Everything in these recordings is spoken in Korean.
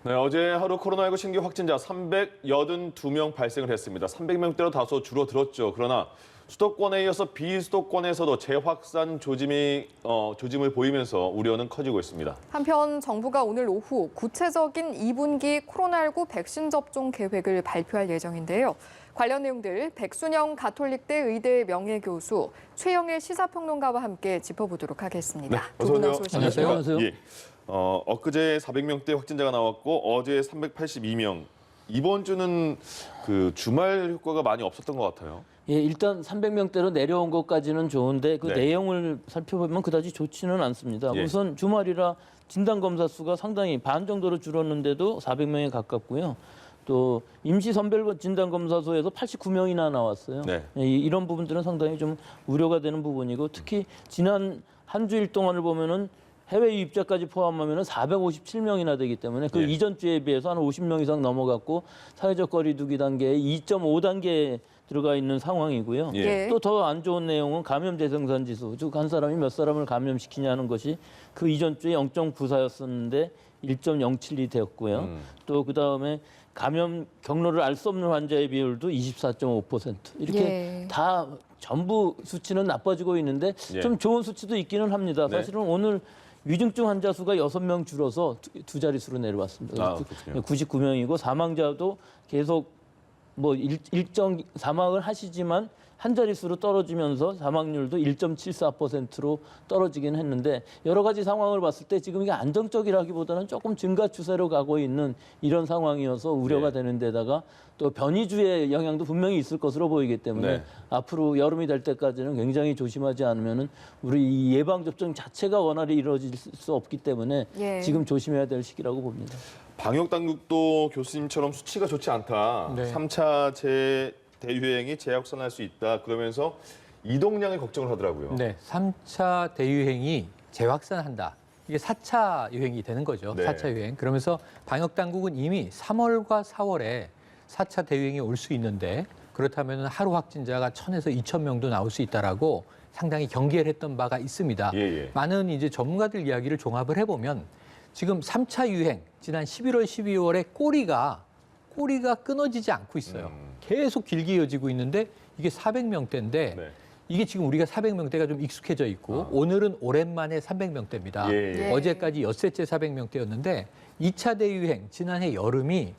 네, 어제 하루 코로나19 신규 확진자 382명 발생을 했습니다. 300명대로 다소 줄어들었죠. 그러나 수도권에 이어서 비수도권에서도 재확산 조짐을 보이면서 우려는 커지고 있습니다. 한편 정부가 오늘 오후 구체적인 2분기 코로나19 백신 접종 계획을 발표할 예정인데요. 관련 내용들 백순영 가톨릭대 의대 명예교수 최영일 시사평론가와 함께 짚어보도록 하겠습니다. 어서 오세요. 안녕하세요. 예. 엊그제 400명대 확진자가 나왔고 어제 382명. 이번 주는 그 주말 효과가 많이 없었던 것 같아요. 예, 일단 300명대로 내려온 것까지는 좋은데 그 네. 내용을 살펴보면 그다지 좋지는 않습니다. 예. 우선 주말이라 진단검사 수가 상당히 반 정도로 줄었는데도 400명에 가깝고요. 또 임시 선별 진단검사소에서 89명이나 나왔어요. 네. 이런 부분들은 상당히 좀 우려가 되는 부분이고 특히 지난 한 주일 동안을 보면은 해외 유입자까지 포함하면 457명이나 되기 때문에 그 예. 이전 주에 비해서 한 50명 이상 넘어갔고 사회적 거리두기 단계에 2.5단계에 들어가 있는 상황이고요. 예. 또 더 안 좋은 내용은 감염 재생산 지수, 즉 한 사람이 몇 사람을 감염시키냐는 것이 그 이전 주에 0.94였었는데 1.07이 되었고요. 또 그다음에 감염 경로를 알 수 없는 환자의 비율도 24.5%. 이렇게 예. 다 전부 수치는 나빠지고 있는데 예. 좀 좋은 수치도 있기는 합니다. 네. 사실은 오늘 위중증 환자 수가 6명 줄어서 두 자릿수로 내려왔습니다. 아, 그렇군요. 99명이고 사망자도 계속 뭐 일정 사망을 하시지만 한 자릿수로 떨어지면서 사망률도 1.74%로 떨어지긴 했는데 여러 가지 상황을 봤을 때 지금 이게 안정적이라기보다는 조금 증가 추세로 가고 있는 이런 상황이어서 우려가 네. 되는 데다가 또 변이주의 영향도 분명히 있을 것으로 보이기 때문에 네. 앞으로 여름이 될 때까지는 굉장히 조심하지 않으면은 우리 이 예방접종 자체가 원활히 이루어질 수 없기 때문에 예. 지금 조심해야 될 시기라고 봅니다. 방역 당국도 교수님처럼 수치가 좋지 않다. 네. 3차 대유행이 재확산할 수 있다. 그러면서 이동량에 걱정을 하더라고요. 네, 3차 대유행이 재확산한다. 이게 4차 유행이 되는 거죠. 네. 4차 유행. 그러면서 방역당국은 이미 3월과 4월에 4차 대유행이 올 수 있는데 그렇다면 하루 확진자가 1,000에서 2,000명도 나올 수 있다라고 상당히 경계를 했던 바가 있습니다. 예. 많은 이제 전문가들 이야기를 종합을 해보면 지금 3차 유행, 지난 11월, 12월에 꼬리가 끊어지지 않고 있어요. 계속 길게 이어지고 있는데 이게 400명대인데 네. 이게 지금 우리가 400명대가 좀 익숙해져 있고 오늘은 오랜만에 300명대입니다. 예. 어제까지 엿새째 400명대였는데 2차 대유행, 지난해 여름이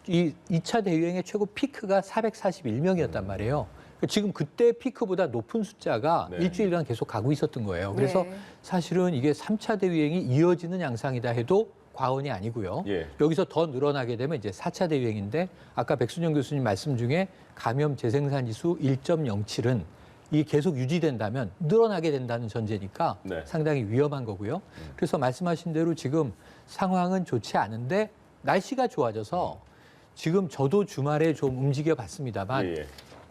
이 2차 대유행의 최고 피크가 441명이었단 말이에요. 지금 그때 피크보다 높은 숫자가 네. 일주일간 계속 가고 있었던 거예요. 그래서 네. 사실은 이게 3차 대유행이 이어지는 양상이다 해도 과언이 아니고요. 예. 여기서 더 늘어나게 되면 이제 4차 대유행인데 아까 백순영 교수님 말씀 중에 감염 재생산 지수 1.07은 이게 계속 유지된다면 늘어나게 된다는 전제니까 네. 상당히 위험한 거고요. 그래서 말씀하신 대로 지금 상황은 좋지 않은데 날씨가 좋아져서 지금 저도 주말에 좀 움직여 봤습니다만 예.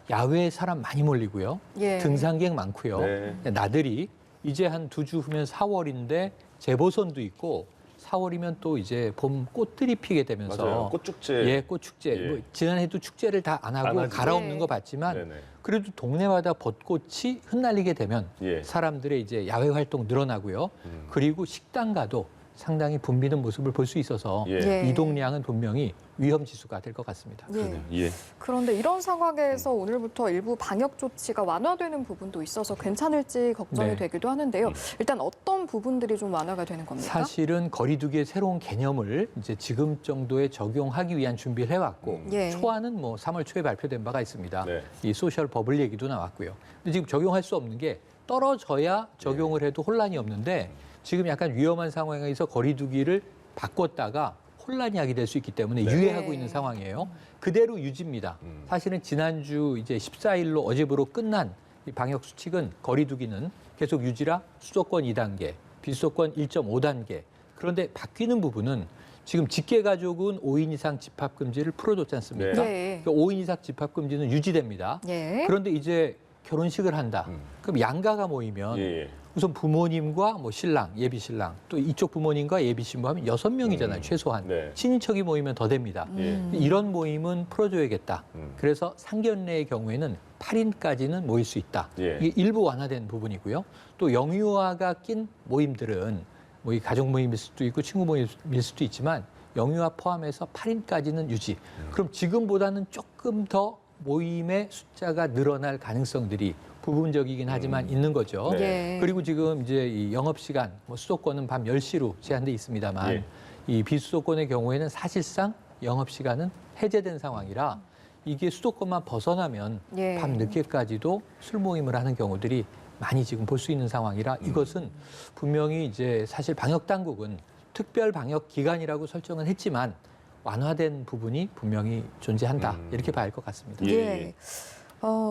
야외에 사람 많이 몰리고요. 예. 등산객 많고요. 네. 나들이 이제 한 2주 후면 4월인데 재보선도 있고 4월이면 또 이제 봄 꽃들이 피게 되면서 맞아요. 꽃축제. 예, 꽃축제. 예. 뭐 지난해도 축제를 다 안 하고 안 하죠. 갈아엎는 네. 거 봤지만 네네. 그래도 동네마다 벚꽃이 흩날리게 되면 예. 사람들의 이제 야외 활동 늘어나고요. 그리고 식당 가도 상당히 붐비는 모습을 볼 수 있어서 예. 예. 이동량은 분명히 위험 지수가 될 것 같습니다. 예. 예. 그런데 이런 상황에서 오늘부터 일부 방역 조치가 완화되는 부분도 있어서 괜찮을지 걱정이 네. 되기도 하는데요. 일단 어떤 부분들이 좀 완화가 되는 겁니까? 사실은 거리두기의 새로운 개념을 이제 지금 정도에 적용하기 위한 준비를 해왔고 예. 초안은 뭐 3월 초에 발표된 바가 있습니다. 네. 이 소셜 버블 얘기도 나왔고요. 근데 지금 적용할 수 없는 게 떨어져야 적용을 해도 혼란이 없는데 지금 약간 위험한 상황에서 거리두기를 바꿨다가 혼란이 야기될 수 있기 때문에 네. 유예하고 네. 있는 상황이에요. 그대로 유지입니다. 사실은 지난주 이제 14일로 어제부로 끝난 이 방역 수칙은 거리두기는 계속 유지라 수도권 2단계, 비수도권 1.5단계. 그런데 바뀌는 부분은 지금 직계 가족은 5인 이상 집합 금지를 풀어줬지 않습니까? 네. 그러니까 5인 이상 집합 금지는 유지됩니다. 예. 그런데 이제 결혼식을 한다. 그럼 양가가 모이면 예. 우선 부모님과 뭐 신랑, 예비 신랑, 또 이쪽 부모님과 예비 신부 하면 6명이잖아요, 최소한. 네. 친인척이 모이면 더 됩니다. 예. 이런 모임은 풀어줘야겠다. 그래서 상견례의 경우에는 8인까지는 모일 수 있다. 예. 이게 일부 완화된 부분이고요. 또 영유아가 낀 모임들은 뭐 이 가족 모임일 수도 있고 친구 모임일 수도 있지만 영유아 포함해서 8인까지는 유지. 그럼 지금보다는 조금 더 모임의 숫자가 늘어날 가능성들이 부분적이긴 하지만 있는 거죠. 네. 예. 그리고 지금 이제 이 영업시간, 수도권은 밤 10시로 제한돼 있습니다만 예. 이 비수도권의 경우에는 사실상 영업시간은 해제된 상황이라 이게 수도권만 벗어나면 예. 밤 늦게까지도 술 모임을 하는 경우들이 많이 지금 볼 수 있는 상황이라 이것은 분명히 이제 사실 방역 당국은 특별 방역 기간이라고 설정은 했지만 완화된 부분이 분명히 존재한다 이렇게 봐야 할 것 같습니다. 예. 예.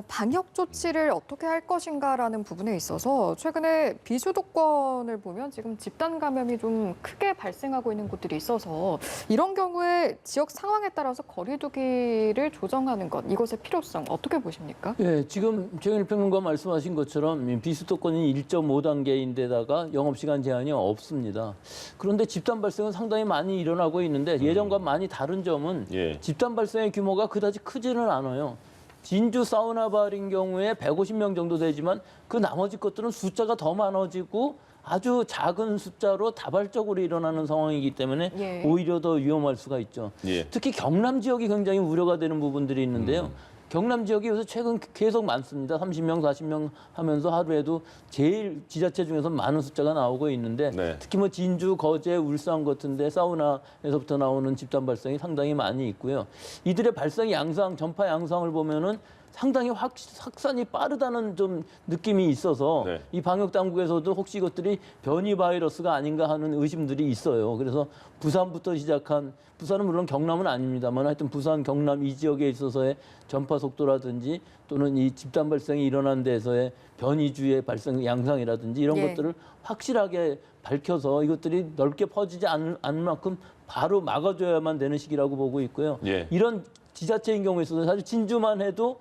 방역 조치를 어떻게 할 것인가라는 부분에 있어서 최근에 비수도권을 보면 지금 집단 감염이 좀 크게 발생하고 있는 곳들이 있어서 이런 경우에 지역 상황에 따라서 거리두기를 조정하는 것, 이것의 필요성 어떻게 보십니까? 예, 지금 최영일 평론가 말씀하신 것처럼 비수도권이 1.5단계인데다가 영업시간 제한이 없습니다. 그런데 집단 발생은 상당히 많이 일어나고 있는데 예전과 많이 다른 점은 예. 집단 발생의 규모가 그다지 크지는 않아요. 진주 사우나바인 경우에 150명 정도 되지만 그 나머지 것들은 숫자가 더 많아지고 아주 작은 숫자로 다발적으로 일어나는 상황이기 때문에 예. 오히려 더 위험할 수가 있죠. 예. 특히 경남 지역이 굉장히 우려가 되는 부분들이 있는데요. 경남 지역이 요새 최근 계속 많습니다. 30명, 40명 하면서 하루에도 제일 지자체 중에서 많은 숫자가 나오고 있는데 네. 특히 뭐 진주, 거제, 울산 같은 데 사우나에서부터 나오는 집단 발생이 상당히 많이 있고요. 이들의 발생 양상, 전파 양상을 보면은 상당히 확산이 빠르다는 좀 느낌이 있어서 네. 이 방역 당국에서도 혹시 이것들이 변이 바이러스가 아닌가 하는 의심들이 있어요. 그래서 부산부터 시작한, 부산은 물론 경남은 아닙니다만 하여튼 부산, 경남 이 지역에 있어서의 전파 속도라든지 또는 이 집단 발생이 일어난 데에서의 변이주의 발생 양상이라든지 이런 네. 것들을 확실하게 밝혀서 이것들이 넓게 퍼지지 않을 만큼 바로 막아줘야만 되는 시기라고 보고 있고요. 예. 이런 지자체인 경우에 있어서 사실 진주만 해도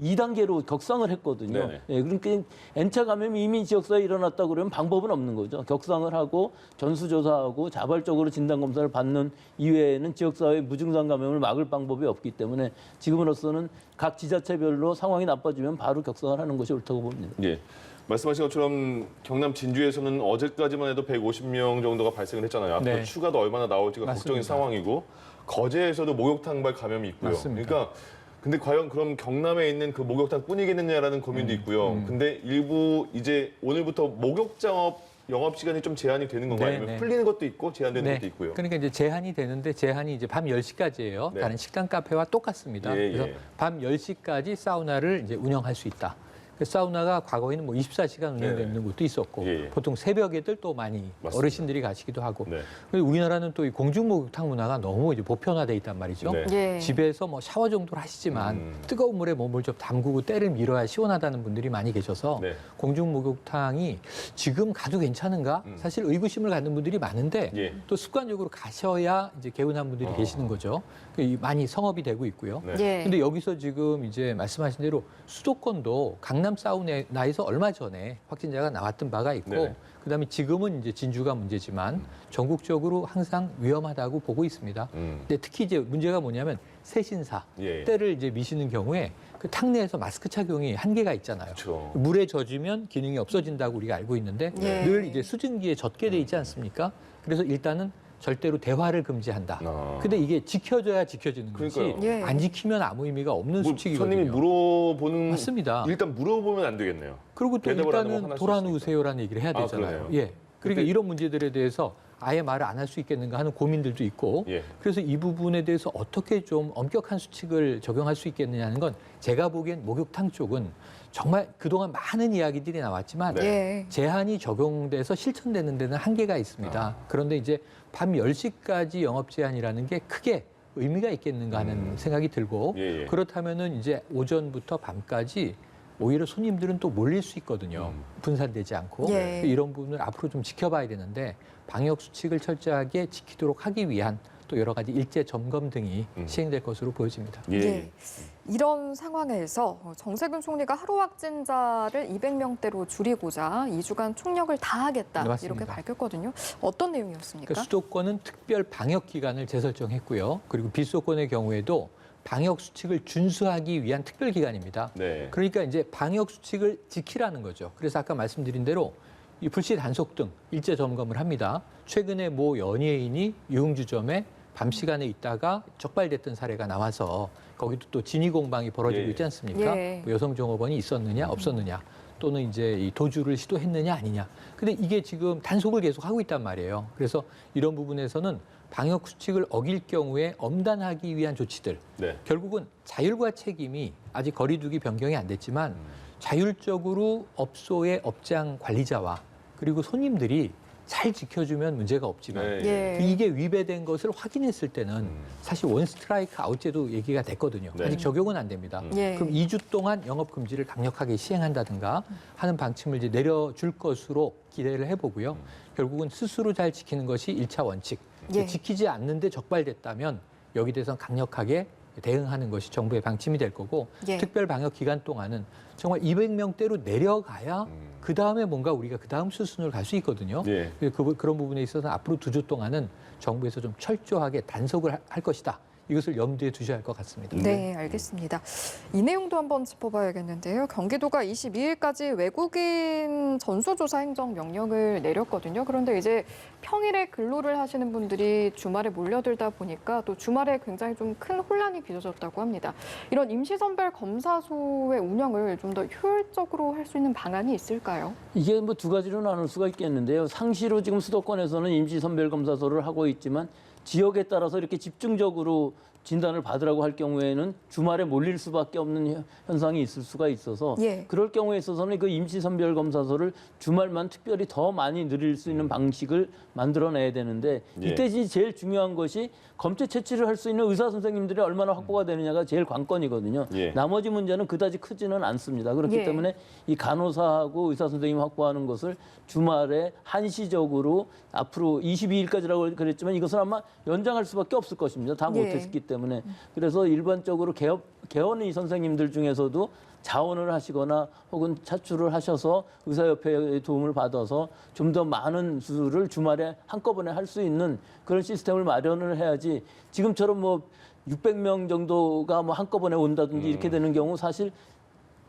2단계로 격상을 했거든요. 네네. 예, 그러니까 N차 감염이 이미 지역사회에 일어났다 그러면 방법은 없는 거죠. 격상을 하고 전수조사하고 자발적으로 진단검사를 받는 이외에는 지역사회 무증상 감염을 막을 방법이 없기 때문에 지금으로서는 각 지자체별로 상황이 나빠지면 바로 격상을 하는 것이 옳다고 봅니다. 예. 말씀하신 것처럼 경남 진주에서는 어제까지만 해도 150명 정도가 발생을 했잖아요. 앞으로 네. 추가도 얼마나 나올지가 걱정인 맞습니다. 상황이고 거제에서도 목욕탕발 감염이 있고요. 맞습니다. 그러니까 근데 과연 그럼 경남에 있는 그 목욕탕 뿐이겠느냐라는 고민도 있고요. 근데 일부 이제 오늘부터 목욕장업 영업 시간이 좀 제한이 되는 건가요? 네, 아니면 네. 풀리는 것도 있고 제한되는 것도 있고요. 그러니까 이제 제한이 되는데 제한이 이제 밤 10시까지예요. 네. 다른 식당 카페와 똑같습니다. 예, 그래서 예. 밤 10시까지 사우나를 이제 운영할 수 있다. 그 사우나가 과거에는 뭐 24시간 운영되는 네. 곳도 있었고 예, 예. 보통 새벽에들 또 많이 맞습니다. 어르신들이 가시기도 하고 네. 그리고 우리나라는 또 이 공중목욕탕 문화가 너무 이제 보편화돼 있단 말이죠. 네. 예. 집에서 뭐 샤워 정도로 하시지만 뜨거운 물에 몸을 좀 담그고 때를 밀어야 시원하다는 분들이 많이 계셔서 네. 공중목욕탕이 지금 가도 괜찮은가? 사실 의구심을 갖는 분들이 많은데 예. 또 습관적으로 가셔야 이제 개운한 분들이 계시는 거죠. 많이 성업이 되고 있고요. 네. 예. 근데 여기서 지금 이제 말씀하신 대로 수도권도 강남 사우나에서 얼마 전에 확진자가 나왔던 바가 있고 네네. 그다음에 지금은 이제 진주가 문제지만 전국적으로 항상 위험하다고 보고 있습니다. 근데 특히 이제 문제가 뭐냐면 세신사 예. 때를 이제 미시는 경우에 그 탕내에서 마스크 착용이 한계가 있잖아요. 그렇죠. 물에 젖으면 기능이 없어진다고 우리가 알고 있는데 예. 늘 이제 수증기에 젖게 돼 있지 않습니까? 그래서 일단은 절대로 대화를 금지한다. 아. 근데 이게 지켜져야 지켜지는 거지 그러니까요. 예. 안 지키면 아무 의미가 없는 뭐 수칙이거든요. 손님이 물어보는 맞습니다. 일단 물어보면 안 되겠네요. 그리고 또 대답을 안 하고 일단은 화날 수 돌아누우세요라는 얘기를 해야 아, 되잖아요. 그러네요. 예. 그러니까 그때- 이런 문제들에 대해서 아예 말을 안 할 수 있겠는가 하는 고민들도 있고 예. 그래서 이 부분에 대해서 어떻게 좀 엄격한 수칙을 적용할 수 있겠느냐는 건 제가 보기엔 목욕탕 쪽은 정말 그동안 많은 이야기들이 나왔지만 네. 예. 제한이 적용돼서 실천되는 데는 한계가 있습니다. 그런데 이제 밤 10시까지 영업 제한이라는 게 크게 의미가 있겠는가 하는 생각이 들고 예, 예. 그렇다면은 이제 오전부터 밤까지 오히려 손님들은 또 몰릴 수 있거든요. 분산되지 않고 예. 이런 부분을 앞으로 좀 지켜봐야 되는데 방역 수칙을 철저하게 지키도록 하기 위한 또 여러 가지 일제 점검 등이 시행될 것으로 보여집니다. 예. 예. 이런 상황에서 정세균 총리가 하루 확진자를 200명대로 줄이고자 2주간 총력을 다하겠다 네, 맞습니다. 이렇게 밝혔거든요. 어떤 내용이었습니까? 그러니까 수도권은 특별 방역 기간을 재설정했고요. 그리고 비수도권의 경우에도 방역 수칙을 준수하기 위한 특별 기간입니다. 네. 그러니까 이제 방역 수칙을 지키라는 거죠. 그래서 아까 말씀드린 대로 이 불시 단속 등 일제 점검을 합니다. 최근에 모 연예인이 유흥주점에 밤 시간에 있다가 적발됐던 사례가 나와서 거기도 또 진위 공방이 벌어지고 예. 있지 않습니까? 예. 뭐 여성 종업원이 있었느냐 없었느냐 또는 이제 이 도주를 시도했느냐 아니냐. 근데 이게 지금 단속을 계속 하고 있단 말이에요. 그래서 이런 부분에서는 방역 수칙을 어길 경우에 엄단하기 위한 조치들. 네. 결국은 자율과 책임이 아직 거리두기 변경이 안 됐지만 자율적으로 업소의 업장 관리자와 그리고 손님들이 잘 지켜주면 문제가 없지만 네. 예. 이게 위배된 것을 확인했을 때는 사실 원 스트라이크 아웃제도 얘기가 됐거든요. 네. 아직 적용은 안 됩니다. 예. 그럼 2주 동안 영업 금지를 강력하게 시행한다든가 하는 방침을 이제 내려줄 것으로 기대를 해보고요. 결국은 스스로 잘 지키는 것이 1차 원칙. 예. 지키지 않는데 적발됐다면 여기 대해서 강력하게 대응하는 것이 정부의 방침이 될 거고 예. 특별 방역 기간 동안은 정말 200명대로 내려가야 그 다음에 뭔가 우리가 그 다음 수순을 갈 수 있거든요. 예. 그런 부분에 있어서 앞으로 2주 동안은 정부에서 좀 철저하게 단속을 할 것이다. 이것을 염두에 두셔야 할 것 같습니다. 네, 알겠습니다. 이 내용도 한번 짚어봐야겠는데요. 경기도가 22일까지 외국인 전수조사 행정 명령을 내렸거든요. 그런데 이제 평일에 근로를 하시는 분들이 주말에 몰려들다 보니까 또 주말에 굉장히 좀 큰 혼란이 빚어졌다고 합니다. 이런 임시선별 검사소의 운영을 좀 더 효율적으로 할 수 있는 방안이 있을까요? 이게 뭐 두 가지로 나눌 수가 있겠는데요. 상시로 지금 수도권에서는 임시선별검사소를 하고 있지만 지역에 따라서 이렇게 집중적으로 진단을 받으라고 할 경우에는 주말에 몰릴 수밖에 없는 현상이 있을 수가 있어서 예. 그럴 경우에 있어서는 그 임시선별검사소를 주말만 특별히 더 많이 늘릴 수 있는 방식을 만들어내야 되는데 예. 이때 제일 중요한 것이 검체 채취를 할 수 있는 의사 선생님들이 얼마나 확보가 되느냐가 제일 관건이거든요. 예. 나머지 문제는 그다지 크지는 않습니다. 그렇기 예. 때문에 이 간호사하고 의사 선생님 확보하는 것을 주말에 한시적으로 앞으로 22일까지라고 그랬지만 이것은 아마 연장할 수밖에 없을 것입니다. 다 예. 못했기 때문에. 그래서 일반적으로 개원의 선생님들 중에서도 자원을 하시거나 혹은 차출을 하셔서 의사협회의 도움을 받아서 좀 더 많은 수를 주말에 한꺼번에 할 수 있는 그런 시스템을 마련을 해야지 지금처럼 뭐 600명 정도가 뭐 한꺼번에 온다든지 이렇게 되는 경우 사실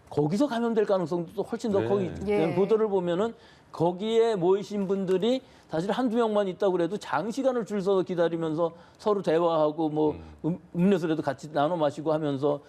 거기서 감염될 가능성도 또 훨씬 더 네. 커기 예. 때문에 보도를 보면은 거기에 모이신 분들이 사실 한두 명만 있다고 그래도 장시간을 줄 서서 기다리면서 서로 대화하고 뭐 음료수라도 같이 나눠 마시고 하면서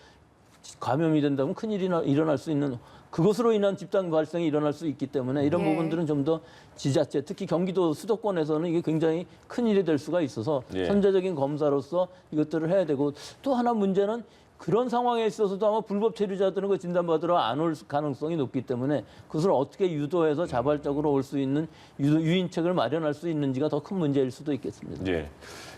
감염이 된다면 큰일이 일어날 수 있는 그것으로 인한 집단 발생이 일어날 수 있기 때문에 이런 예. 부분들은 좀 더 지자체 특히 경기도 수도권에서는 이게 굉장히 큰일이 될 수가 있어서 예. 선제적인 검사로서 이것들을 해야 되고 또 하나 문제는 그런 상황에 있어서도 아마 불법 체류자들은 그 진단받으러 안 올 가능성이 높기 때문에 그것을 어떻게 유도해서 자발적으로 올 수 있는 유인책을 마련할 수 있는지가 더 큰 문제일 수도 있겠습니다. 예.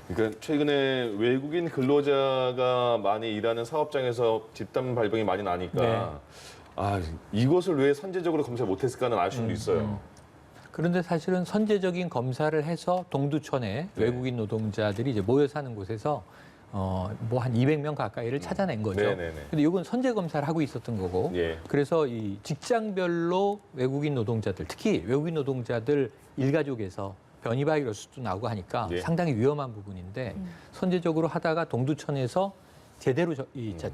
그러니까 최근에 외국인 근로자가 많이 일하는 사업장에서 집단 발병이 많이 나니까 네. 아, 이것을 왜 선제적으로 검사 못했을까는 아쉬움도 있어요. 그런데 사실은 선제적인 검사를 해서 동두천에 네. 외국인 노동자들이 이제 모여 사는 곳에서 뭐 한 200명 가까이를 찾아낸 거죠. 네네네. 근데 이건 선제 검사를 하고 있었던 거고. 예. 그래서 이 직장별로 외국인 노동자들, 특히 외국인 노동자들 일가족에서 변이 바이러스도 나오고 하니까 예. 상당히 위험한 부분인데 선제적으로 하다가 동두천에서 제대로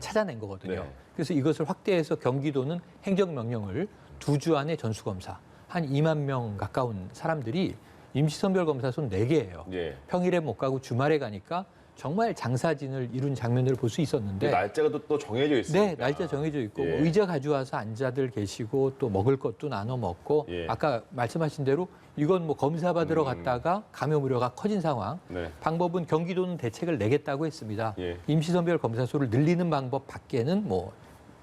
찾아낸 거거든요. 네. 그래서 이것을 확대해서 경기도는 행정명령을 2주 안에 전수검사 한 2만 명 가까운 사람들이 임시선별검사소 4개예요. 예. 평일에 못 가고 주말에 가니까 정말 장사진을 이룬 장면들을 볼 수 있었는데 날짜가 또 정해져 있으니까. 네, 날짜 정해져 있고 예. 뭐 의자 가져와서 앉아들 계시고 또 먹을 것도 나눠 먹고 예. 아까 말씀하신 대로 이건 뭐 검사 받으러 갔다가 감염 우려가 커진 상황. 네. 방법은 경기도는 대책을 내겠다고 했습니다. 예. 임시선별 검사소를 늘리는 방법 밖에는 뭐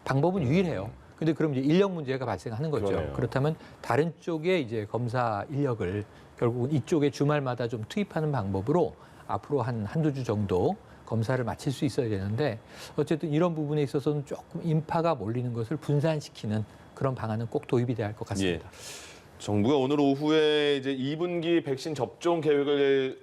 방법은 유일해요. 근데 그럼 이제 인력 문제가 발생하는 거죠. 그러네요. 그렇다면 다른 쪽에 이제 검사 인력을 결국은 이쪽에 주말마다 좀 투입하는 방법으로 앞으로 한두 주 정도 검사를 마칠 수 있어야 되는데 어쨌든 이런 부분에 있어서는 조금 인파가 몰리는 것을 분산시키는 그런 방안은 꼭 도입이 돼야 할 것 같습니다. 정부가 오늘 오후에 이제 2분기 백신 접종 계획을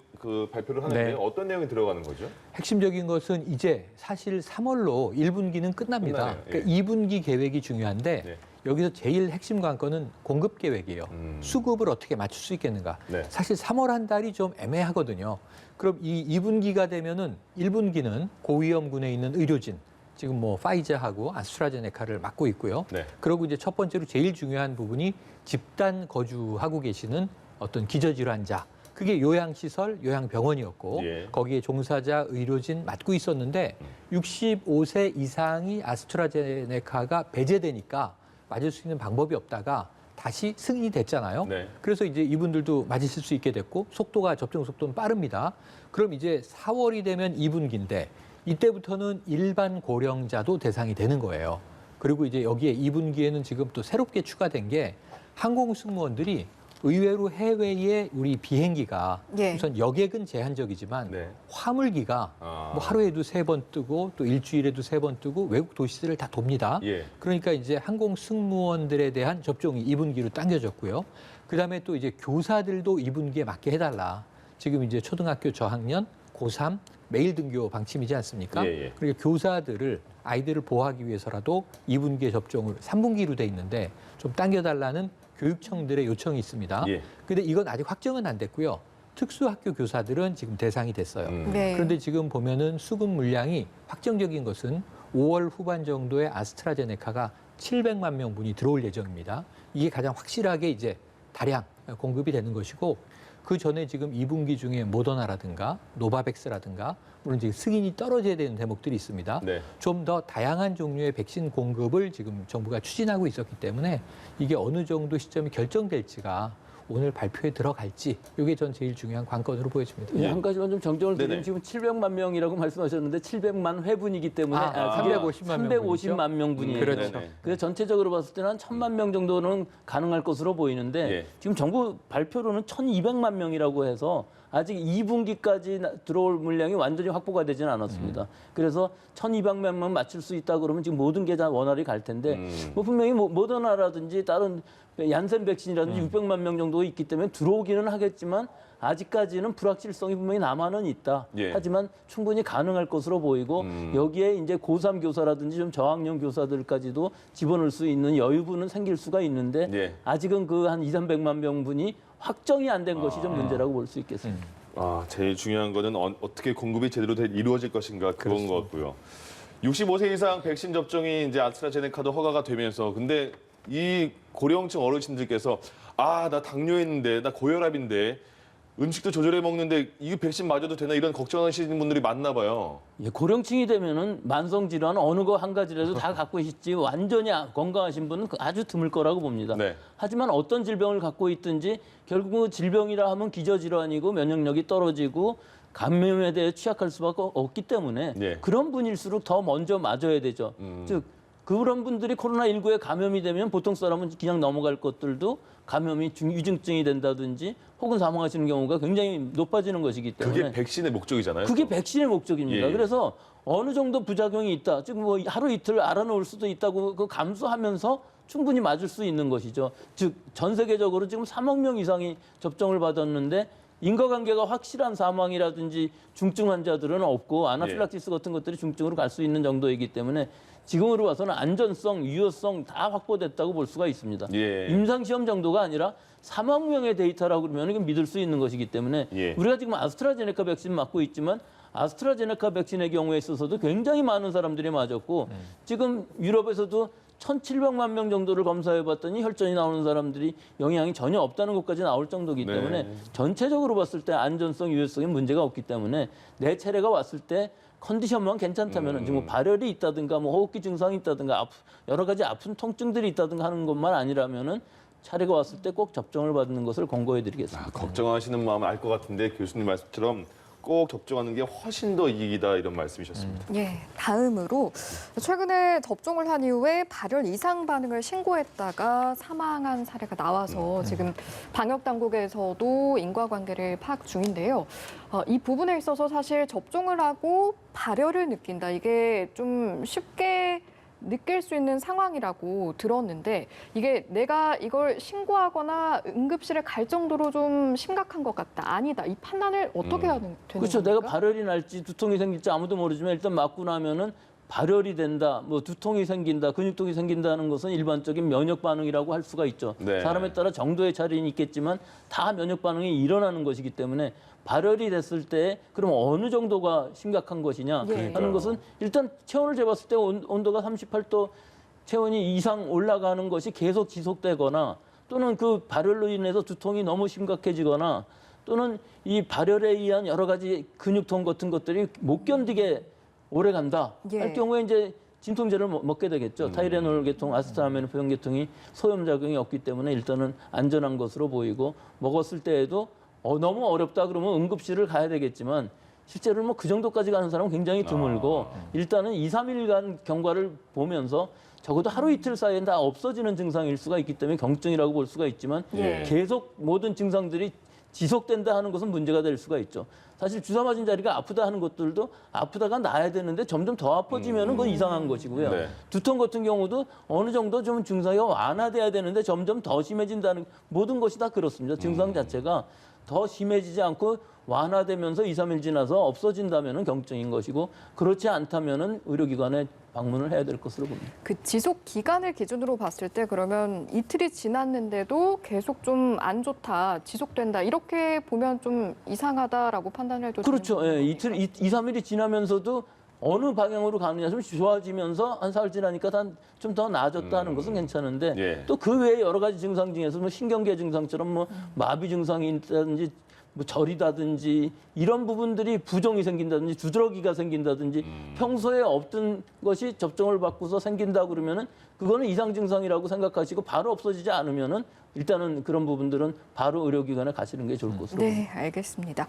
발표를 하는데 네. 어떤 내용이 들어가는 거죠? 핵심적인 것은 이제 사실 3월로 1분기는 끝납니다. 끝나네요. 예. 그러니까 2분기 계획이 중요한데 네. 여기서 제일 핵심 관건은 공급 계획이에요. 수급을 어떻게 맞출 수 있겠는가. 네. 사실 3월 한 달이 좀 애매하거든요. 그럼 이 2분기가 되면은 1분기는 고위험군에 있는 의료진, 지금 뭐 파이자하고 아스트라제네카를 맡고 있고요. 네. 그리고 이제 첫 번째로 제일 중요한 부분이 집단 거주하고 계시는 어떤 기저질환자 그게 요양시설, 요양병원이었고 예. 거기에 종사자, 의료진 맡고 있었는데 65세 이상이 아스트라제네카가 배제되니까 맞을 수 있는 방법이 없다가 다시 승인이 됐잖아요. 네. 그래서 이제 이분들도 맞으실 수 있게 됐고 접종 속도는 빠릅니다. 그럼 이제 4월이 되면 2분기인데 이때부터는 일반 고령자도 대상이 되는 거예요. 그리고 이제 여기에 2분기에는 지금 또 새롭게 추가된 게 항공 승무원들이 의외로 해외에 우리 비행기가 예. 우선 여객은 제한적이지만 네. 화물기가 아. 뭐 하루에도 3번 뜨고 또 일주일에도 3번 뜨고 외국 도시들을 다 돕니다. 예. 그러니까 이제 항공 승무원들에 대한 접종이 2분기로 당겨졌고요. 그다음에 또 이제 교사들도 2분기에 맞게 해달라. 지금 이제 초등학교 저학년, 고3 매일 등교 방침이지 않습니까? 예, 예. 그러니까 교사들을 아이들을 보호하기 위해서라도 2분기에 접종을 3분기로 돼 있는데 좀 당겨달라는 교육청들의 요청이 있습니다. 예. 근데 이건 아직 확정은 안 됐고요. 특수학교 교사들은 지금 대상이 됐어요. 네. 그런데 지금 보면은 수급 물량이 확정적인 것은 5월 후반 정도에 아스트라제네카가 700만 명분이 들어올 예정입니다. 이게 가장 확실하게 이제 다량 공급이 되는 것이고 그 전에 지금 2분기 중에 모더나라든가 노바백스라든가 물론 지금 승인이 떨어져야 되는 대목들이 있습니다. 네. 좀 더 다양한 종류의 백신 공급을 지금 정부가 추진하고 있었기 때문에 이게 어느 정도 시점이 결정될지가 오늘 발표에 들어갈지 이게 전 제일 중요한 관건으로 보여집니다. 예, 한 가지만 좀 정정을 네네. 드리면 지금 700만 명이라고 말씀하셨는데 700만 회분이기 때문에 그게 350만 명 350만 명분이에요. 그렇죠. 네네. 그래서 전체적으로 봤을 때는 한 1,000만 명 정도는 가능할 것으로 보이는데 예. 지금 정부 발표로는 1,200만 명이라고 해서 아직 2분기까지 들어올 물량이 완전히 확보가 되지는 않았습니다. 그래서 1,200만 명 맞출 수 있다 그러면 지금 모든 게 다 원활히 갈 텐데 뭐 분명히 모더나라든지 다른 얀센 백신이라든지 600만 명 정도 있기 때문에 들어오기는 하겠지만 아직까지는 불확실성이 분명히 남아는 있다. 예. 하지만 충분히 가능할 것으로 보이고 여기에 이제 고3 교사라든지 좀 저학년 교사들까지도 집어넣을 수 있는 여유분은 생길 수가 있는데 예. 아직은 그 한 2, 300만 명분이 확정이 안 된 것이 좀 문제라고 볼 수 있겠습니다. 아, 제일 중요한 거는 어떻게 공급이 제대로 이루어질 것인가 그런 것 같고요. 65세 이상 백신 접종이 이제 아스트라제네카도 허가가 되면서 근데 이 고령층 어르신들께서 아, 나 당뇨 있는데, 나 고혈압인데 음식도 조절해 먹는데 이 백신 맞아도 되나 이런 걱정하시는 분들이 많나 봐요. 예, 고령층이 되면은 만성 질환 어느 거 한 가지라도 다 갖고 있지 완전히 건강하신 분은 아주 드물 거라고 봅니다. 네. 하지만 어떤 질병을 갖고 있든지 결국은 질병이라 하면 기저질환이고 면역력이 떨어지고 감염에 대해 취약할 수밖에 없기 때문에 예. 그런 분일수록 더 먼저 맞아야 되죠. 즉 그런 분들이 코로나19에 감염이 되면 보통 사람은 그냥 넘어갈 것들도 감염이 유증증이 된다든지 혹은 사망하시는 경우가 굉장히 높아지는 것이기 때문에 그게 백신의 목적이잖아요. 그게 백신의 목적입니다. 예. 그래서 어느 정도 부작용이 있다. 즉 뭐 하루 이틀 알아놓을 수도 있다고 그 감수하면서 충분히 맞을 수 있는 것이죠. 즉 전 세계적으로 지금 3억 명 이상이 접종을 받았는데 인과관계가 확실한 사망이라든지 중증 환자들은 없고 아나필락시스 같은 것들이 중증으로 갈 수 있는 정도이기 때문에 지금으로 봐서는 안전성, 유효성 다 확보됐다고 볼 수가 있습니다. 예. 임상시험 정도가 아니라 3억 명의 데이터라고 그러면 이건 믿을 수 있는 것이기 때문에 예. 우리가 지금 아스트라제네카 백신 맞고 있지만 아스트라제네카 백신의 경우에 있어서도 굉장히 많은 사람들이 맞았고 지금 유럽에서도 1,700만 명 정도를 검사해 봤더니 혈전이 나오는 사람들이 영향이 전혀 없다는 것까지 나올 정도이기 네. 때문에 전체적으로 봤을 때 안전성, 유효성에 문제가 없기 때문에 내 차례가 왔을 때 컨디션만 괜찮다면 지금 뭐 발열이 있다든가 뭐 호흡기 증상이 있다든가 여러 가지 아픈 통증들이 있다든가 하는 것만 아니라면은 차례가 왔을 때 꼭 접종을 받는 것을 권고해 드리겠습니다. 걱정하시는 마음 알 것 같은데 교수님 말씀처럼 꼭 접종하는 게 훨씬 더 이익이다 이런 말씀이셨습니다. 예, 다음으로 최근에 접종을 한 이후에 발열 이상 반응을 신고했다가 사망한 사례가 나와서 지금 방역 당국에서도 인과관계를 파악 중인데요. 이 부분에 있어서 사실 접종을 하고 발열을 느낀다. 이게 좀 쉽게 느낄 수 있는 상황이라고 들었는데 이게 내가 이걸 신고하거나 응급실에 갈 정도로 좀 심각한 것 같다. 아니다. 이 판단을 어떻게 해야 되는 그렇죠. 겁니까? 내가 발열이 날지 두통이 생길지 아무도 모르지만 일단 맞고 나면은 발열이 된다, 뭐 두통이 생긴다, 근육통이 생긴다는 것은 일반적인 면역 반응이라고 할 수가 있죠. 네. 사람에 따라 정도의 차이는 있겠지만 다 면역 반응이 일어나는 것이기 때문에 발열이 됐을 때 그럼 어느 정도가 심각한 것이냐 예. 하는 것은 일단 체온을 재봤을 때 온도가 38도 체온이 이상 올라가는 것이 계속 지속되거나 또는 그 발열로 인해서 두통이 너무 심각해지거나 또는 이 발열에 의한 여러 가지 근육통 같은 것들이 못 견디게 오래 간다 예. 할 경우에 이제 진통제를 먹게 되겠죠. 타이레놀 계통, 아세타민오fen 계통이 소염작용이 없기 때문에 일단은 안전한 것으로 보이고 먹었을 때에도 너무 어렵다 그러면 응급실을 가야 되겠지만 실제로는 뭐 그 정도까지 가는 사람은 굉장히 드물고 일단은 2, 3일간 경과를 보면서 적어도 하루 이틀 사이에 다 없어지는 증상일 수가 있기 때문에 경증이라고 볼 수가 있지만 예. 계속 모든 증상들이 지속된다 하는 것은 문제가 될 수가 있죠. 사실 주사 맞은 자리가 아프다 하는 것들도 아프다가 나아야 되는데 점점 더 아파지면 그건 이상한 것이고요. 네. 두통 같은 경우도 어느 정도 좀 증상이 완화돼야 되는데 점점 더 심해진다는 모든 것이 다 그렇습니다. 증상 자체가 더 심해지지 않고 완화되면서 2, 3일 지나서 없어진다면 경증인 것이고 그렇지 않다면 의료기관에 방문을 해야 될 것으로 봅니다. 그 지속 기간을 기준으로 봤을 때 그러면 이틀이 지났는데도 계속 좀 안 좋다, 지속된다 이렇게 보면 좀 이상하다라고 판단을 해도 그렇죠. 되는 예, 겁니까? 이틀, 2, 3일이 지나면서도 어느 방향으로 가느냐 좀 좋아지면서 한 사흘 지나니까 좀 더 나아졌다 하는 것은 괜찮은데 예. 또 그 외에 여러 가지 증상 중에서 뭐 신경계 증상처럼 뭐 마비 증상이 있다든지 뭐 저리다든지 이런 부분들이 부종이 생긴다든지 두드러기가 생긴다든지 평소에 없던 것이 접종을 받고서 생긴다 그러면은 그거는 이상 증상이라고 생각하시고 바로 없어지지 않으면은 일단은 그런 부분들은 바로 의료기관에 가시는 게 좋을 것으로 봅니다. 네, 알겠습니다.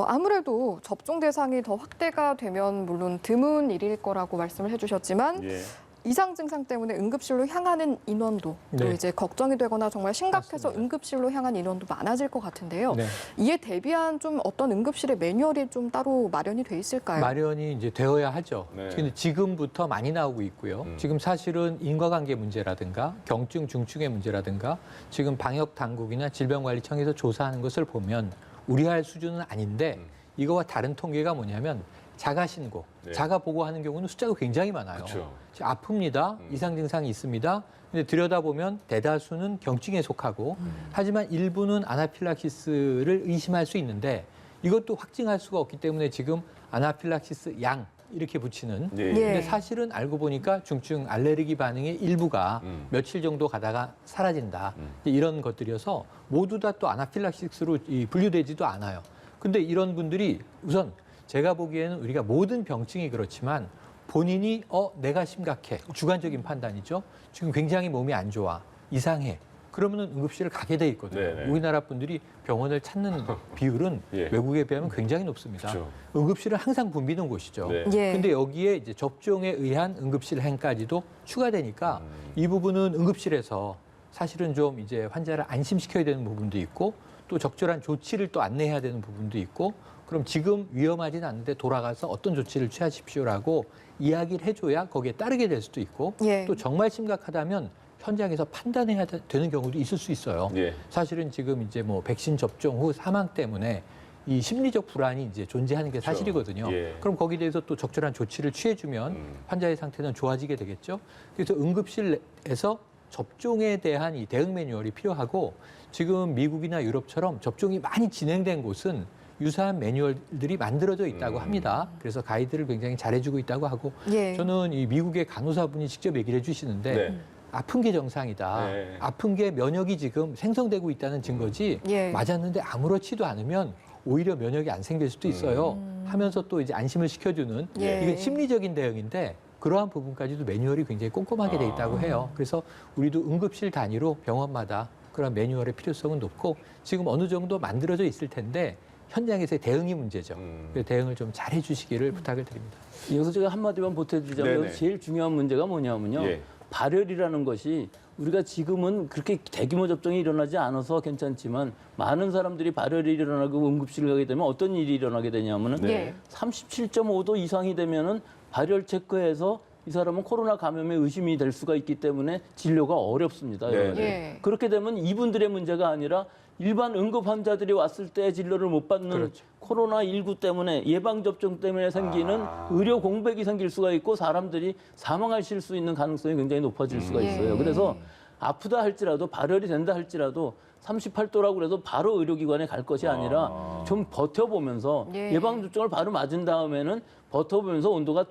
아무래도 접종 대상이 더 확대가 되면 물론 드문 일일 거라고 말씀을 해주셨지만 예. 이상 증상 때문에 응급실로 향하는 인원도 또 네. 이제 걱정이 되거나 정말 심각해서 맞습니다. 응급실로 향한 인원도 많아질 것 같은데요. 네. 이에 대비한 좀 어떤 응급실의 매뉴얼이 좀 따로 마련이 돼 있을까요? 마련이 이제 되어야 하죠. 네. 근데 지금부터 많이 나오고 있고요. 지금 사실은 인과관계 문제라든가 경증, 중증의 문제라든가 지금 방역 당국이나 질병관리청에서 조사하는 것을 보면 우려할 수준은 아닌데 이거와 다른 통계가 뭐냐면 자가 신고, 네. 자가 보고하는 경우는 숫자가 굉장히 많아요. 그렇죠. 아픕니다. 이상 증상이 있습니다. 근데 들여다보면 대다수는 경증에 속하고 하지만 일부는 아나필락시스를 의심할 수 있는데 이것도 확증할 수가 없기 때문에 지금 아나필락시스 양 이렇게 붙이는 예. 예. 근데 사실은 알고 보니까 중증 알레르기 반응의 일부가 며칠 정도 가다가 사라진다. 이런 것들이어서 모두 다 또 아나필락시스로 분류되지도 않아요. 근데 이런 분들이 우선 제가 보기에는 우리가 모든 병증이 그렇지만 본인이 내가 심각해. 주관적인 판단이죠. 지금 굉장히 몸이 안 좋아. 이상해. 그러면은 응급실을 가게 돼 있거든요. 네네. 우리나라 분들이 병원을 찾는 비율은 예. 외국에 비하면 굉장히 높습니다. 그렇죠. 응급실은 항상 붐비는 곳이죠. 네. 예. 근데 여기에 이제 접종에 의한 응급실 행까지도 추가되니까 이 부분은 응급실에서 사실은 좀 이제 환자를 안심시켜야 되는 부분도 있고 또 적절한 조치를 또 안내해야 되는 부분도 있고 그럼 지금 위험하진 않은데 돌아가서 어떤 조치를 취하십시오라고 이야기를 해줘야 거기에 따르게 될 수도 있고 예. 또 정말 심각하다면 현장에서 판단해야 되는 경우도 있을 수 있어요. 예. 사실은 지금 이제 뭐 백신 접종 후 사망 때문에 이 심리적 불안이 이제 존재하는 게 사실이거든요. 예. 그럼 거기에 대해서 또 적절한 조치를 취해주면 환자의 상태는 좋아지게 되겠죠. 그래서 응급실에서 접종에 대한 이 대응 매뉴얼이 필요하고 지금 미국이나 유럽처럼 접종이 많이 진행된 곳은 유사한 매뉴얼들이 만들어져 있다고 합니다. 그래서 가이드를 굉장히 잘해주고 있다고 하고 예. 저는 이 미국의 간호사분이 직접 얘기를 해주시는데 네. 아픈 게 정상이다. 네. 아픈 게 면역이 지금 생성되고 있다는 증거지 예. 맞았는데 아무렇지도 않으면 오히려 면역이 안 생길 수도 있어요. 하면서 또 이제 안심을 시켜주는 예. 이건 심리적인 대응인데 그러한 부분까지도 매뉴얼이 굉장히 꼼꼼하게 돼 있다고 해요. 그래서 우리도 응급실 단위로 병원마다 그런 매뉴얼의 필요성은 높고 지금 어느 정도 만들어져 있을 텐데 현장에서의 대응이 문제죠. 그래서 대응을 좀 잘해 주시기를 부탁을 드립니다. 여기서 제가 한마디만 보태드리자면 네네. 여기서 제일 중요한 문제가 뭐냐면요. 예. 발열이라는 것이 우리가 지금은 그렇게 대규모 접종이 일어나지 않아서 괜찮지만 많은 사람들이 발열이 일어나고 응급실을 가게 되면 어떤 일이 일어나게 되냐면은 네. 37.5도 이상이 되면은 발열 체크해서 이 사람은 코로나 감염의 의심이 될 수가 있기 때문에 진료가 어렵습니다. 네. 예. 그렇게 되면 이분들의 문제가 아니라 일반 응급 환자들이 왔을 때 진료를 못 받는 그렇죠. 코로나19 때문에 예방접종 때문에 생기는 의료 공백이 생길 수가 있고 사람들이 사망하실 수 있는 가능성이 굉장히 높아질 수가 있어요. 예. 그래서 아프다 할지라도 발열이 된다 할지라도 38도라고 그래도 바로 의료기관에 갈 것이 아니라 좀 버텨보면서 예. 예방접종을 바로 맞은 다음에는 버텨보면서 온도가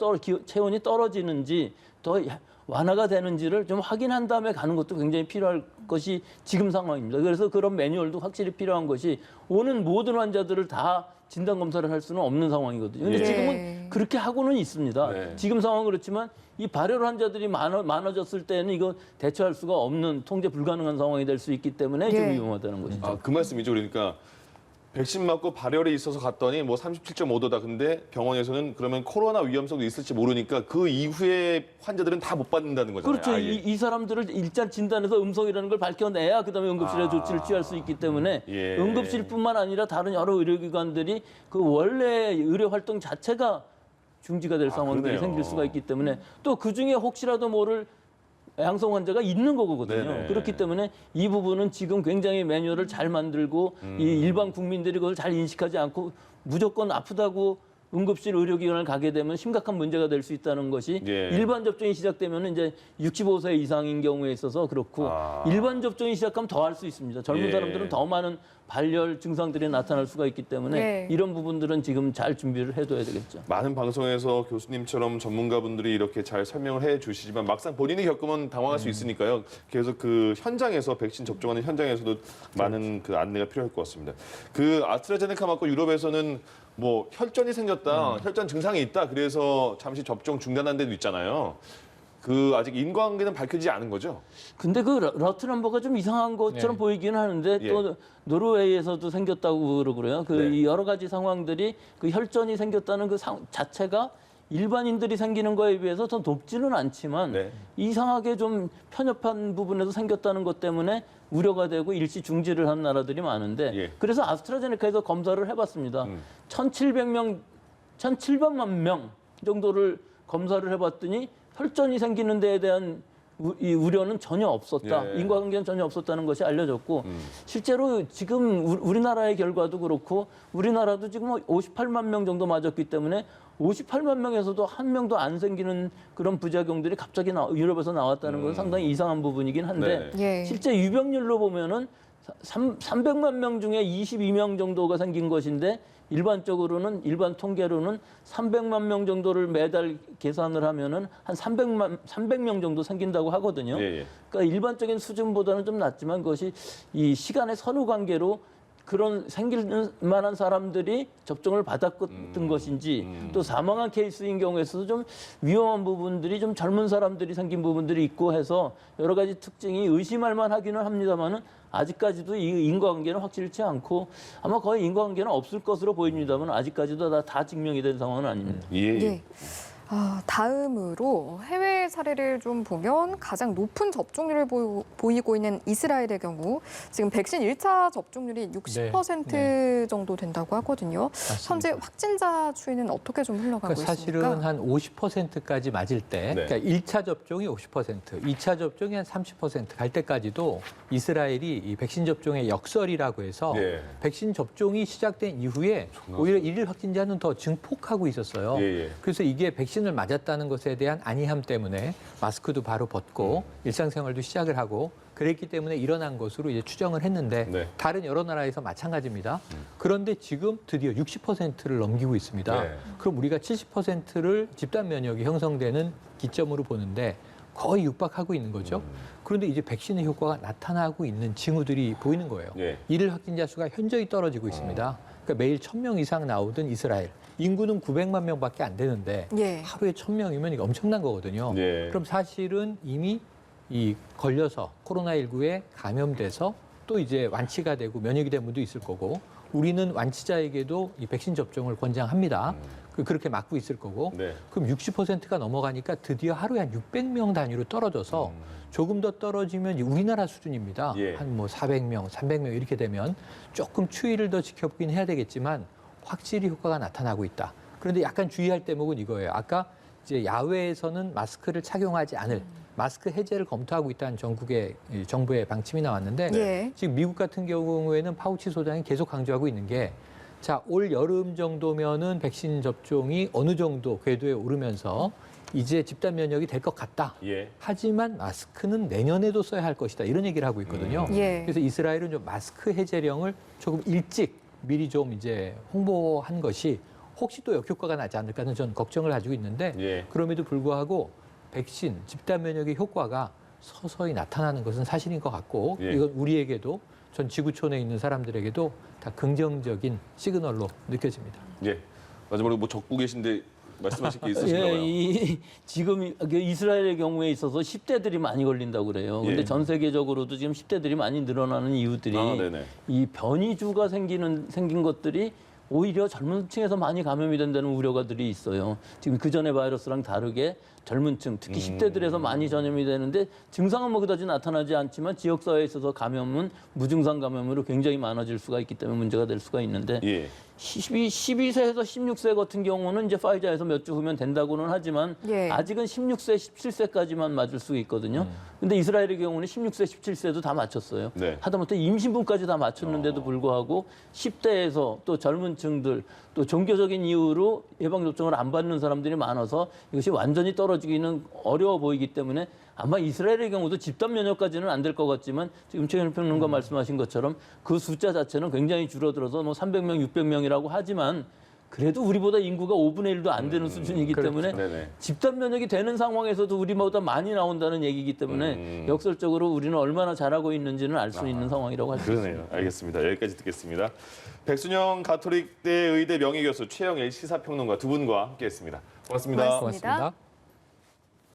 체온이 떨어지는지 더 완화가 되는지를 좀 확인한 다음에 가는 것도 굉장히 필요할 것이 지금 상황입니다. 그래서 그런 매뉴얼도 확실히 필요한 것이 오는 모든 환자들을 다 진단 검사를 할 수는 없는 상황이거든요. 근데 예. 지금은 그렇게 하고는 있습니다. 네. 지금 상황은 그렇지만 이 발열 환자들이 많아졌을 때는 이거 대처할 수가 없는 통제 불가능한 상황이 될 수 있기 때문에 좀 예. 위험하다는 것이죠. 아, 그 말씀이죠. 그러니까 백신 맞고 발열이 있어서 갔더니 뭐 37.5도다. 근데 병원에서는 그러면 코로나 위험성도 있을지 모르니까 그 이후에 환자들은 다 못 받는다는 거잖아요. 그렇죠. 아예. 이 사람들을 일단 진단해서 음성이라는 걸 밝혀내야 그다음에 응급실에 조치를 취할 수 있기 때문에 예. 응급실뿐만 아니라 다른 여러 의료기관들이 그 원래 의료 활동 자체가 중지가 될 상황들이 그러네요. 생길 수가 있기 때문에 또 그중에 혹시라도 모를 양성 환자가 있는 거거든요. 네네. 그렇기 때문에 이 부분은 지금 굉장히 매뉴얼을 잘 만들고 이 일반 국민들이 그걸 잘 인식하지 않고 무조건 아프다고 응급실 의료기관을 가게 되면 심각한 문제가 될 수 있다는 것이 예. 일반 접종이 시작되면 이제 65세 이상인 경우에 있어서 그렇고 일반 접종이 시작하면 더 할 수 있습니다. 젊은 예. 사람들은 더 많은 발열 증상들이 나타날 수가 있기 때문에 네. 이런 부분들은 지금 잘 준비를 해둬야 되겠죠. 많은 방송에서 교수님처럼 전문가분들이 이렇게 잘 설명을 해 주시지만 막상 본인이 겪으면 당황할 수 있으니까요. 그래서 그 현장에서 백신 접종하는 현장에서도 많은 그 안내가 필요할 것 같습니다. 그 아스트라제네카 맞고 유럽에서는 뭐 혈전이 생겼다, 혈전 증상이 있다. 그래서 잠시 접종 중단한 데도 있잖아요. 그 아직 인과관계는 밝혀지지 않은 거죠? 근데 그 러트 넘버가 좀 이상한 것처럼 네. 보이기는 하는데 예. 또 노르웨이에서도 생겼다고 그러고요. 그 네. 이 여러 가지 상황들이 그 혈전이 생겼다는 그 자체가 일반인들이 생기는 거에 비해서 더 높지는 않지만 네. 이상하게 좀 편협한 부분에서 생겼다는 것 때문에 우려가 되고 일시 중지를 한 나라들이 많은데 예. 그래서 아스트라제네카에서 검사를 해봤습니다. 1,700만 명 정도를 검사를 해봤더니 혈전이 생기는 데에 대한 이 우려는 전혀 없었다. 예. 인과관계는 전혀 없었다는 것이 알려졌고 실제로 지금 우리나라의 결과도 그렇고 우리나라도 지금 58만 명 정도 맞았기 때문에 58만 명에서도 한 명도 안 생기는 그런 부작용들이 갑자기 유럽에서 나왔다는 건 상당히 이상한 부분이긴 한데 예. 실제 유병률로 보면은 300만 명 중에 22명 정도가 생긴 것인데 일반 통계로는 300만 명 정도를 매달 계산을 하면은 한 300명 정도 생긴다고 하거든요. 예, 예. 그러니까 일반적인 수준보다는 좀 낮지만 그것이 이 시간의 선후 관계로 그런 생길 만한 사람들이 접종을 받았던 것인지 또 사망한 케이스인 경우에서도 좀 위험한 부분들이 좀 젊은 사람들이 생긴 부분들이 있고 해서 여러 가지 특징이 의심할 만하기는 합니다만은 아직까지도 이 인과관계는 확실치 않고 아마 거의 인과관계는 없을 것으로 보입니다만 아직까지도 다 증명이 된 상황은 아닙니다. 예. 예. 다음으로 해외 사례를 좀 보면 가장 높은 접종률을 보이고 있는 이스라엘의 경우 지금 백신 1차 접종률이 60% 정도 된다고 하거든요. 현재 확진자 추이는 어떻게 좀 흘러가고 그러니까 있습니까? 사실은 한 50%까지 맞을 때, 네. 그러니까 1차 접종이 50%, 2차 접종이 한 30%갈 때까지도 이스라엘이 이 백신 접종의 역설이라고 해서 예. 백신 접종이 시작된 이후에 오히려 일일 확진자는 더 증폭하고 있었어요. 예, 예. 그래서 이게 백신을 맞았다는 것에 대한 안이함 때문에 마스크도 바로 벗고 일상생활도 시작을 하고 그랬기 때문에 일어난 것으로 이제 추정을 했는데 네. 다른 여러 나라에서 마찬가지입니다. 그런데 지금 드디어 60%를 넘기고 있습니다. 네. 그럼 우리가 70%를 집단 면역이 형성되는 기점으로 보는데 거의 육박하고 있는 거죠. 그런데 이제 백신의 효과가 나타나고 있는 징후들이 보이는 거예요. 예. 일일 확진자 수가 현저히 떨어지고 있습니다. 그러니까 매일 1,000명 이상 나오던 이스라엘. 인구는 900만 명밖에 안 되는데 예. 하루에 1,000명이면 이거 엄청난 거거든요. 예. 그럼 사실은 이미 이 걸려서 코로나19에 감염돼서 또 이제 완치가 되고 면역이 된 분도 있을 거고 우리는 완치자에게도 이 백신 접종을 권장합니다. 그렇게 맞고 있을 거고 네. 그럼 60%가 넘어가니까 드디어 하루에 한 600명 단위로 떨어져서 조금 더 떨어지면 우리나라 수준입니다. 예. 한 뭐 400명, 300명 이렇게 되면 조금 추이를 더 지켜보긴 해야 되겠지만 확실히 효과가 나타나고 있다. 그런데 약간 주의할 대목은 이거예요. 아까 이제 야외에서는 마스크를 착용하지 않을 마스크 해제를 검토하고 있다는 정부의 방침이 나왔는데 예. 지금 미국 같은 경우에는 파우치 소장이 계속 강조하고 있는 게 자, 올 여름 정도면은 백신 접종이 어느 정도 궤도에 오르면서 이제 집단 면역이 될 것 같다. 예. 하지만 마스크는 내년에도 써야 할 것이다. 이런 얘기를 하고 있거든요. 예. 그래서 이스라엘은 좀 마스크 해제령을 조금 일찍 미리 좀 이제 홍보한 것이 혹시 또 역효과가 나지 않을까는 전 걱정을 가지고 있는데 예. 그럼에도 불구하고 백신, 집단 면역의 효과가 서서히 나타나는 것은 사실인 것 같고 예. 이건 우리에게도 전 지구촌에 있는 사람들에게도 다 긍정적인 시그널로 느껴집니다. 예. 마지막으로 뭐 적고 계신데 말씀하실 게 있으신가 봐요. 지금 이스라엘의 경우에 있어서 10대들이 많이 걸린다고 그래요. 근데 예. 전 세계적으로도 지금 10대들이 많이 늘어나는 이유들이 네네. 이 변이주가 생긴 것들이 오히려 젊은 층에서 많이 감염이 된다는 우려가들이 있어요. 지금 그 전에 바이러스랑 다르게 젊은 층, 특히 10대들에서 많이 전염이 되는데 증상은 뭐 그다지 나타나지 않지만 지역사회에 있어서 감염은 무증상 감염으로 굉장히 많아질 수가 있기 때문에 문제가 될 수가 있는데 예. 12세에서 16세 같은 경우는 이제 파이자에서 몇 주 후면 된다고는 하지만 예. 아직은 16세, 17세까지만 맞을 수 있거든요. 근데 이스라엘의 경우는 16세, 17세도 다 맞췄어요. 네. 하다못해 임신부까지 다 맞췄는데도 불구하고 10대에서 또 젊은 층들 또 종교적인 이유로 예방접종을 안 받는 사람들이 많아서 이것이 완전히 떨어지기는 어려워 보이기 때문에 아마 이스라엘의 경우도 집단 면역까지는 안 될 것 같지만 지금 최현우 평론가 말씀하신 것처럼 그 숫자 자체는 굉장히 줄어들어서 뭐 300명, 600명이라고 하지만 그래도 우리보다 인구가 5분의 1도 안 되는 수준이기 때문에 네네. 집단 면역이 되는 상황에서도 우리보다 많이 나온다는 얘기이기 때문에 역설적으로 우리는 얼마나 잘하고 있는지는 알 수 있는 상황이라고 할 수 있습니다. 그러네요. 알겠습니다. 여기까지 듣겠습니다. 백순영 가톨릭대 의대 명예교수 최영일 시사평론가 두 분과 함께했습니다. 고맙습니다. 고맙습니다. 고맙습니다.